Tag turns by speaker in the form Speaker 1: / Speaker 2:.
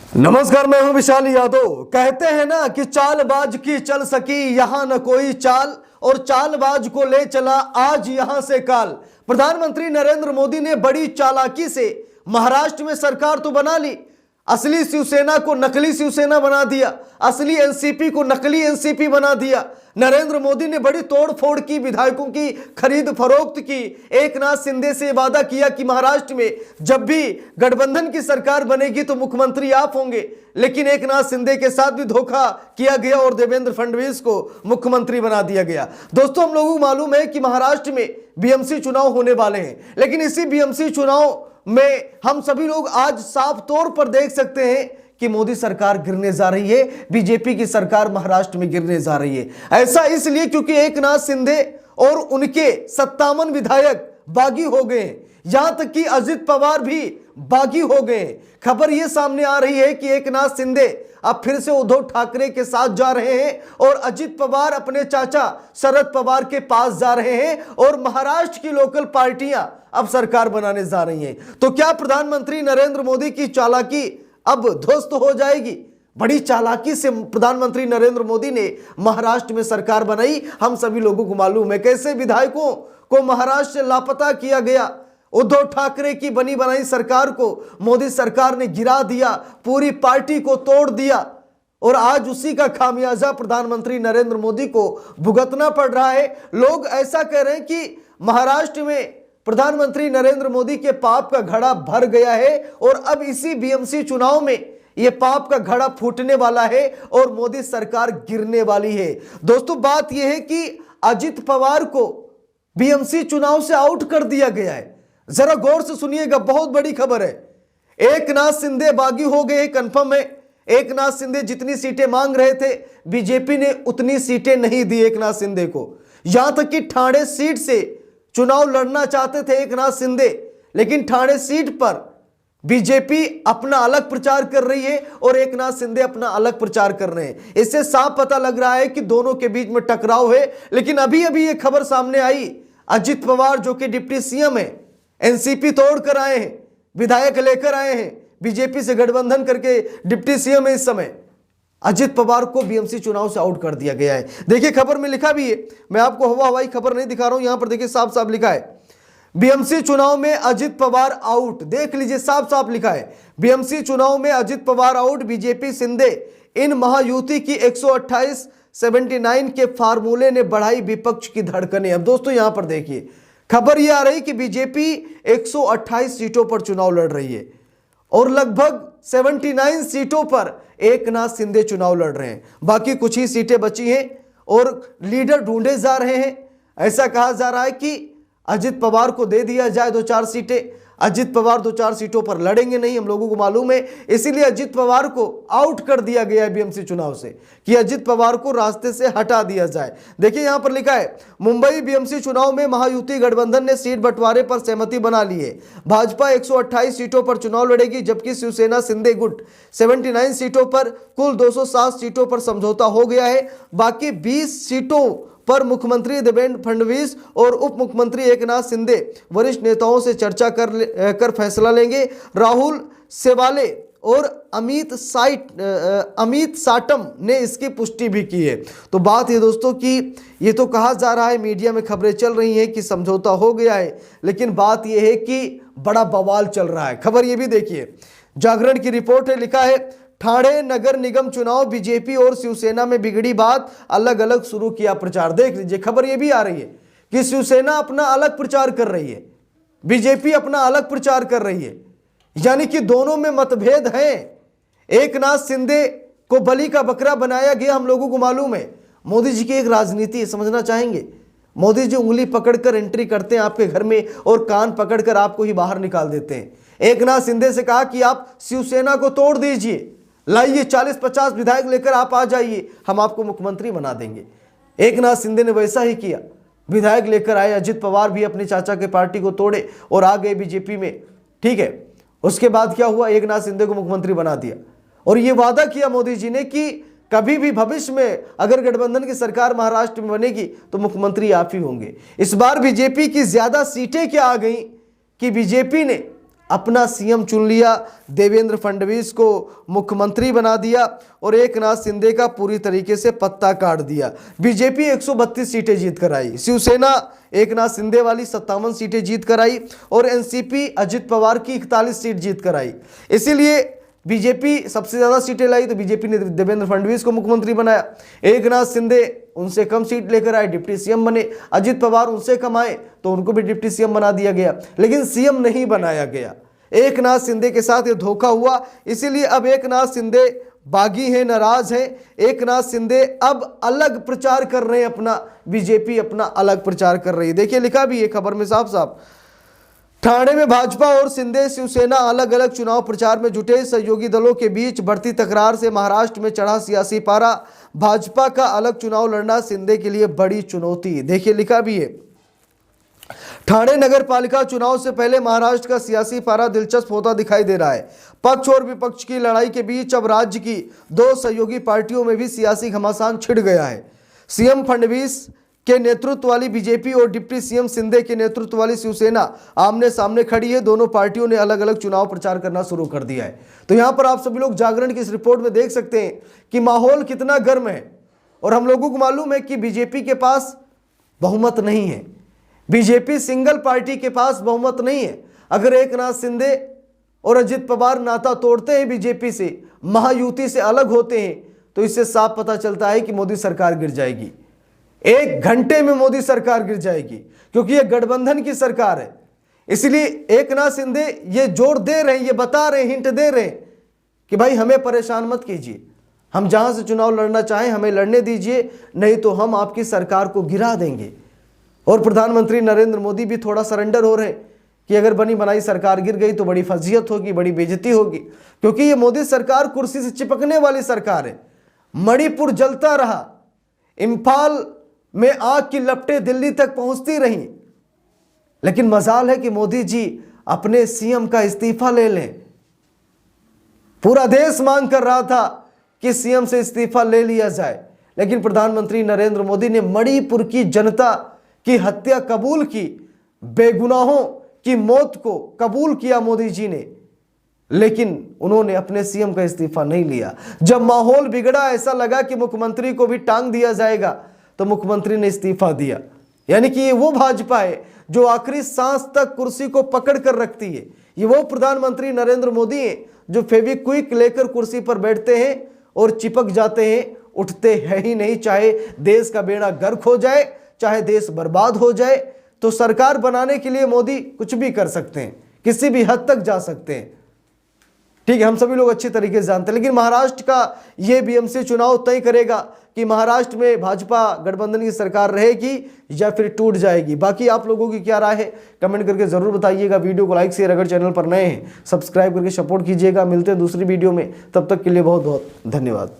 Speaker 1: नमस्कार, मैं हूं विशाल यादव। कहते हैं ना कि चालबाज की चल सकी यहां न कोई चाल, और चालबाज को ले चला आज यहां से काल। प्रधानमंत्री नरेंद्र मोदी ने बड़ी चालाकी से महाराष्ट्र में सरकार तो बना ली, असली शिवसेना को नकली शिवसेना बना दिया, असली एनसीपी को नकली एनसीपी बना दिया। नरेंद्र मोदी ने बड़ी तोड़फोड़ की, विधायकों की खरीद फरोख्त की। एकनाथ शिंदे से वादा किया कि महाराष्ट्र में जब भी गठबंधन की सरकार बनेगी तो मुख्यमंत्री आप होंगे, लेकिन एकनाथ शिंदे के साथ भी धोखा किया गया और देवेंद्र फडणवीस को मुख्यमंत्री बना दिया गया। दोस्तों, हम लोगों को मालूम है कि महाराष्ट्र में बीएमसी चुनाव होने वाले हैं, लेकिन इसी बीएमसी चुनाव में हम सभी लोग आज साफ तौर पर देख सकते हैं कि मोदी सरकार गिरने जा रही है, बीजेपी की सरकार महाराष्ट्र में गिरने जा रही है। ऐसा इसलिए क्योंकि एकनाथ शिंदे और उनके 57 विधायक बागी हो गए, यहां तक कि अजित पवार भी बागी हो गए। खबर यह सामने आ रही है कि एकनाथ शिंदे अब फिर से उद्धव ठाकरे के साथ जा रहे हैं और अजित पवार अपने चाचा शरद पवार के पास जा रहे हैं, और महाराष्ट्र की लोकल पार्टियां अब सरकार बनाने जा रही हैं। तो क्या प्रधानमंत्री नरेंद्र मोदी की चालाकी अब ध्वस्त हो जाएगी? बड़ी चालाकी से प्रधानमंत्री नरेंद्र मोदी ने महाराष्ट्र में सरकार बनाई। हम सभी लोगों को मालूम है कैसे विधायकों को महाराष्ट्र से लापता किया गया। उद्धव ठाकरे की बनी बनाई सरकार को मोदी सरकार ने गिरा दिया, पूरी पार्टी को तोड़ दिया, और आज उसी का खामियाजा प्रधानमंत्री नरेंद्र मोदी को भुगतना पड़ रहा है। लोग ऐसा कह रहे हैं कि महाराष्ट्र में प्रधानमंत्री नरेंद्र मोदी के पाप का घड़ा भर गया है, और अब इसी बीएमसी चुनाव में यह पाप का घड़ा फूटने वाला है और मोदी सरकार गिरने वाली है। दोस्तों, बात यह है कि अजित पवार को बीएमसी चुनाव से आउट कर दिया गया है। जरा गौर से सुनिएगा, बहुत बड़ी खबर है। एकनाथ शिंदे बागी हो गए, कंफर्म है। एकनाथ शिंदे जितनी सीटें मांग रहे थे, बीजेपी ने उतनी सीटें नहीं दी एकनाथ शिंदे को। यहां तक कि ठाणे सीट से चुनाव लड़ना चाहते थे एकनाथ शिंदे, लेकिन ठाणे सीट पर बीजेपी अपना अलग प्रचार कर रही है और एकनाथ शिंदे अपना अलग प्रचार कर रहे हैं। इससे साफ पता लग रहा है कि दोनों के बीच में टकराव है। लेकिन अभी अभी यह खबर सामने आई, अजित पवार जो कि डिप्टी सीएम है, एनसीपी तोड़ कर आए हैं, विधायक लेकर आए हैं, बीजेपी से गठबंधन करके डिप्टी सीएम है इस समय, अजित पवार को बीएमसी चुनाव से आउट कर दिया गया है। देखिए, खबर में लिखा भी है, मैं आपको हवा हवाई खबर नहीं दिखा रहा हूं, यहां पर देखिए साफ साफ लिखा है, बीएमसी चुनाव में अजित पवार आउट। देख लीजिए, साफ साफ लिखा है, बीएमसी चुनाव में अजित पवार आउट, बीजेपी शिंदे इन महायुति की 128-79 के फार्मूले ने बढ़ाई विपक्ष की धड़कनें। अब दोस्तों, यहां पर देखिए, खबर यह आ रही कि बीजेपी 128 सीटों पर चुनाव लड़ रही है और लगभग 79 सीटों पर एकनाथ शिंदे चुनाव लड़ रहे हैं। बाकी कुछ ही सीटें बची हैं और लीडर ढूंढे जा रहे हैं। ऐसा कहा जा रहा है कि अजित पवार को दे दिया जाए 2-4 सीटें। अजित पवार 2-4 सीटों पर लड़ेंगे नहीं, हम लोगों को मालूम है। इसीलिए अजित पवार को आउट कर दिया गया है बीएमसी चुनाव से, कि अजित पवार को रास्ते से हटा दिया जाए। देखिए, यहां पर लिखा है, मुंबई बीएमसी चुनाव में महायुति गठबंधन ने सीट बंटवारे पर सहमति बना ली है। भाजपा 128 सीटों पर चुनाव लड़ेगी, जबकि शिवसेना शिंदे गुट 79 सीटों पर, कुल 207 सीटों पर समझौता हो गया है। बाकी 20 सीटों पर मुख्यमंत्री देवेंद्र फडणवीस और उप मुख्यमंत्री एकनाथ शिंदे वरिष्ठ नेताओं से चर्चा कर फैसला लेंगे। राहुल सेवाले और अमित साटम ने इसकी पुष्टि भी की है। तो बात ये दोस्तों कि ये तो कहा जा रहा है, मीडिया में खबरें चल रही हैं कि समझौता हो गया है, लेकिन बात यह है कि बड़ा बवाल चल रहा है। खबर ये भी देखिए, जागरण की रिपोर्ट है, लिखा है, ठाणे नगर निगम चुनाव, बीजेपी और शिवसेना में बिगड़ी बात, अलग अलग शुरू किया प्रचार। देख लीजिए, खबर यह भी आ रही है कि शिवसेना अपना अलग प्रचार कर रही है, बीजेपी अपना अलग प्रचार कर रही है, यानी कि दोनों में मतभेद हैं। एकनाथ शिंदे को बलि का बकरा बनाया गया, हम लोगों को मालूम है। मोदी जी की एक राजनीति समझना चाहेंगे, मोदी जी उंगली पकड़कर एंट्री करते हैं आपके घर में और कान पकड़कर आपको ही बाहर निकाल देते हैं। एकनाथ शिंदे से कहा कि आप शिवसेना को तोड़ दीजिए, लाइए 40-50 विधायक लेकर आप आ जाइए, हम आपको मुख्यमंत्री बना देंगे। एकनाथ शिंदे ने वैसा ही किया, विधायक लेकर आए। अजित पवार भी अपने चाचा के पार्टी को तोड़े और आ गए बीजेपी में, ठीक है। उसके बाद क्या हुआ, एकनाथ शिंदे को मुख्यमंत्री बना दिया और यह वादा किया मोदी जी ने कि कभी भी भविष्य में अगर गठबंधन की सरकार महाराष्ट्र में बनेगी तो मुख्यमंत्री आप ही होंगे। इस बार बीजेपी की ज्यादा सीटें क्या आ गई कि बीजेपी ने अपना सीएम चुन लिया, देवेंद्र फडणवीस को मुख्यमंत्री बना दिया और एकनाथ शिंदे का पूरी तरीके से पत्ता काट दिया। बीजेपी 132 सीटें जीत कर आई, शिवसेना एकनाथ शिंदे वाली 57 सीटें जीत कर आई और एनसीपी अजित पवार की 41 सीट जीत कर आई। इसीलिए बीजेपी सबसे ज्यादा सीटें लाई तो बीजेपी ने देवेंद्र फडणवीस को मुख्यमंत्री बनाया। एकनाथ शिंदे उनसे कम सीट लेकर आए, डिप्टी सीएम बने। अजित पवार उनसे कम आए तो उनको भी डिप्टी सीएम बना दिया गया, लेकिन सीएम नहीं बनाया गया। एकनाथ शिंदे के साथ ये धोखा हुआ, इसीलिए अब एकनाथ शिंदे बागी हैं, नाराज हैं। एकनाथ शिंदे अब अलग प्रचार कर रहे हैं अपना, बीजेपी अपना अलग प्रचार कर रही है। देखिए लिखा भी है खबर में साफ साफ, ठाणे में भाजपा और शिंदे शिवसेना अलग अलग चुनाव प्रचार में जुटे। सहयोगी दलों के बीच बढ़ती तकरार से महाराष्ट्र में चढ़ा सियासी पारा। भाजपा का अलग चुनाव लड़ना शिंदे के लिए बड़ी चुनौती। देखिए लिखा भी है, ठाणे नगर पालिका चुनाव से पहले महाराष्ट्र का सियासी पारा दिलचस्प होता दिखाई दे रहा है। पक्ष और विपक्ष की लड़ाई के बीच अब राज्य की दो सहयोगी पार्टियों में भी सियासी घमासान छिड़ गया है। सीएम फडणवीस के नेतृत्व वाली बीजेपी और डिप्टी सीएम शिंदे के नेतृत्व वाली शिवसेना आमने सामने खड़ी है। दोनों पार्टियों ने अलग अलग चुनाव प्रचार करना शुरू कर दिया है। तो यहां पर आप सभी लोग जागरण की इस रिपोर्ट में देख सकते हैं कि माहौल कितना गर्म है और हम लोगों को मालूम है कि बीजेपी के पास बहुमत नहीं है। बीजेपी सिंगल पार्टी के पास बहुमत नहीं है। अगर एकनाथ शिंदे और अजित पवार नाता तोड़ते हैं बीजेपी से, महायुति से अलग होते हैं, तो इससे साफ पता चलता है कि मोदी सरकार गिर जाएगी। 1 घंटे में मोदी सरकार गिर जाएगी, क्योंकि यह गठबंधन की सरकार है। इसलिए एकनाथ शिंदे ये जोर दे रहे हैं, ये बता रहे हैं, हिंट दे रहे हैं कि भाई हमें परेशान मत कीजिए, हम जहां से चुनाव लड़ना चाहें हमें लड़ने दीजिए, नहीं तो हम आपकी सरकार को गिरा देंगे। और प्रधानमंत्री नरेंद्र मोदी भी थोड़ा सरेंडर हो रहे हैं कि अगर बनी बनाई सरकार गिर गई तो बड़ी फजीहत होगी, बड़ी बेइज्जती होगी, क्योंकि ये मोदी सरकार कुर्सी से चिपकने वाली सरकार है। मणिपुर जलता रहा, इंफाल में आग की लपटें दिल्ली तक पहुंचती रहीं, लेकिन मजाल है कि मोदी जी अपने सीएम का इस्तीफा ले लें। पूरा देश मांग कर रहा था कि सीएम से इस्तीफा ले लिया जाए, लेकिन प्रधानमंत्री नरेंद्र मोदी ने मणिपुर की जनता की हत्या कबूल की, बेगुनाहों की मौत को कबूल किया मोदी जी ने, लेकिन उन्होंने अपने सीएम का इस्तीफा नहीं लिया। जब माहौल बिगड़ा, ऐसा लगा कि मुख्यमंत्री को भी टांग दिया जाएगा, तो मुख्यमंत्री ने इस्तीफा दिया। यानी कि ये वो भाजपा है जो आखिरी सांस तक कुर्सी को पकड़ कर रखती है। ये वो प्रधानमंत्री नरेंद्र मोदी है जो फेविक्विक लेकर कुर्सी पर बैठते हैं और चिपक जाते हैं, उठते हैं ही नहीं। चाहे देश का बेड़ा गर्क हो जाए, चाहे देश बर्बाद हो जाए, तो सरकार बनाने के लिए मोदी कुछ भी कर सकते हैं, किसी भी हद तक जा सकते हैं। ठीक है, हम सभी लोग अच्छी तरीके से जानते हैं। लेकिन महाराष्ट्र का ये बीएमसी चुनाव तय करेगा कि महाराष्ट्र में भाजपा गठबंधन की सरकार रहेगी या फिर टूट जाएगी। बाकी आप लोगों की क्या राय है कमेंट करके जरूर बताइएगा। वीडियो को लाइक शेयर, अगर चैनल पर नए हैं सब्सक्राइब करके सपोर्ट कीजिएगा। मिलते हैं दूसरी वीडियो में, तब तक के लिए बहुत बहुत धन्यवाद।